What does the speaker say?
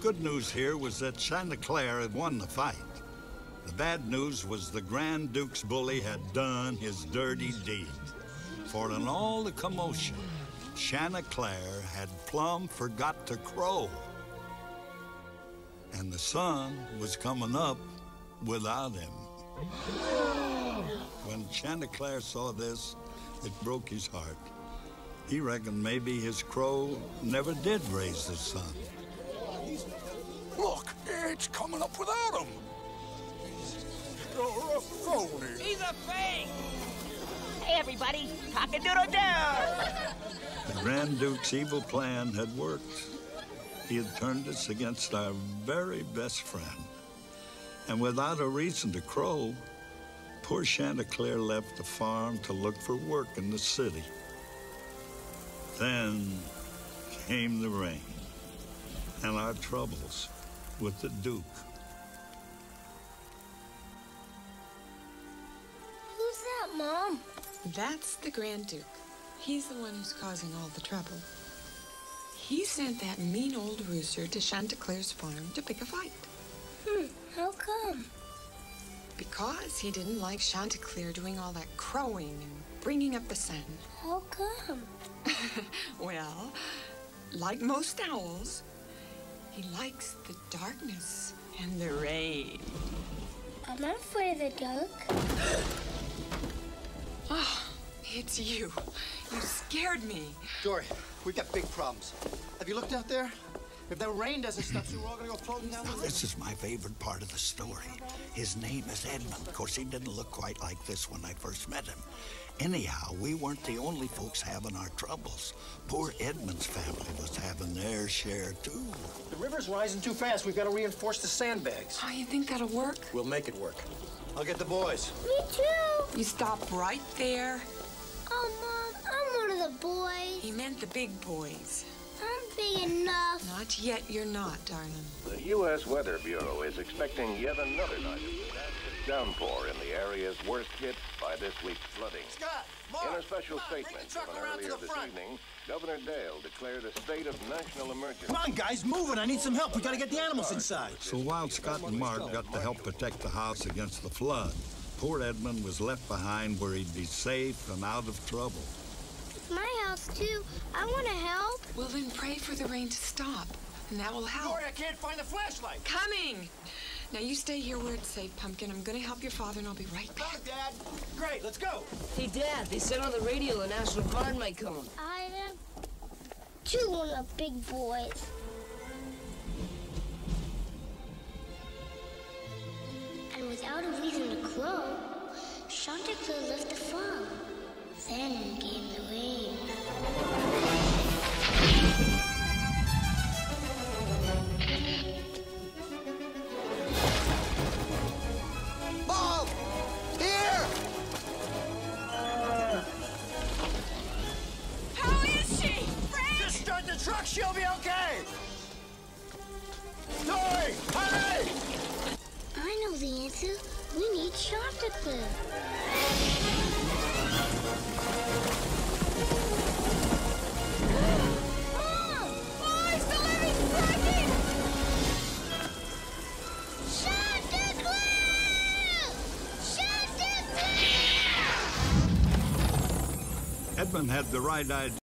good news here was that Chanticleer had won the fight. The bad news was the Grand Duke's bully had done his dirty deed. For in all the commotion, Chanticleer had plumb forgot to crow. And the sun was coming up without him. When Chanticleer saw this, it broke his heart. He reckoned maybe his crow never did raise the sun. Look, it's coming up without him. You're a phony. He's a fake! Hey, everybody, Rock-a-Doodle do! The Grand Duke's evil plan had worked. He had turned us against our very best friend. And without a reason to crow, poor Chanticleer left the farm to look for work in the city. Then came the rain and our troubles with the Duke. Who's that, Mom? That's the Grand Duke. He's the one who's causing all the trouble. He sent that mean old rooster to Chanticleer's farm to pick a fight. How come? Because he didn't like Chanticleer doing all that crowing and bringing up the sun. How come? Well, like most owls, he likes the darkness and the rain. I'm not afraid of the dark. Oh, it's you. You scared me. Dory, we've got big problems. Have you looked out there? If that rain doesn't stop, so we're all gonna go floating down the river. This is my favorite part of the story. His name is Edmund. Of course, he didn't look quite like this when I first met him. Anyhow, we weren't the only folks having our troubles. Poor Edmund's family was having their share, too. The river's rising too fast. We've got to reinforce the sandbags. Oh, you think that'll work? We'll make it work. I'll get the boys. Me too. You stop right there. Oh, Mom, I'm one of the boys. He meant the big boys. I'm big enough. Not yet, you're not, darling. The U.S. Weather Bureau is expecting yet another night of disastrous downpour in the areas worst hit by this week's flooding. Scott, Mark, In a special come on, statement bring the truck given around to earlier the this front. evening, Governor Dale declared a state of national emergency. Come on, guys, move it. I need some help. We gotta get the animals inside. So while Scott and Mark got to help protect the house against the flood, poor Edmund was left behind where he'd be safe and out of trouble. It's my house, too. I want to help. Well, then pray for the rain to stop, and that will help. Dory, I can't find the flashlight. Coming! Now, you stay here where it's safe, Pumpkin. I'm gonna help your father, and I'll be right back. Come, Dad. Great, let's go. Hey, Dad, they said on the radio the National Guard might come. I am too one of the big boys. And without a reason to crow, Chanticleer left the farm. Then came the rain. Mom! Here! How is she? Frank! Just start the truck, she'll be okay! Dory, hurry! I know the answer. We need Chanticleer. Mom! Boys, the levee's breaking! Chanticleer! Chanticleer! Edmund had the right idea.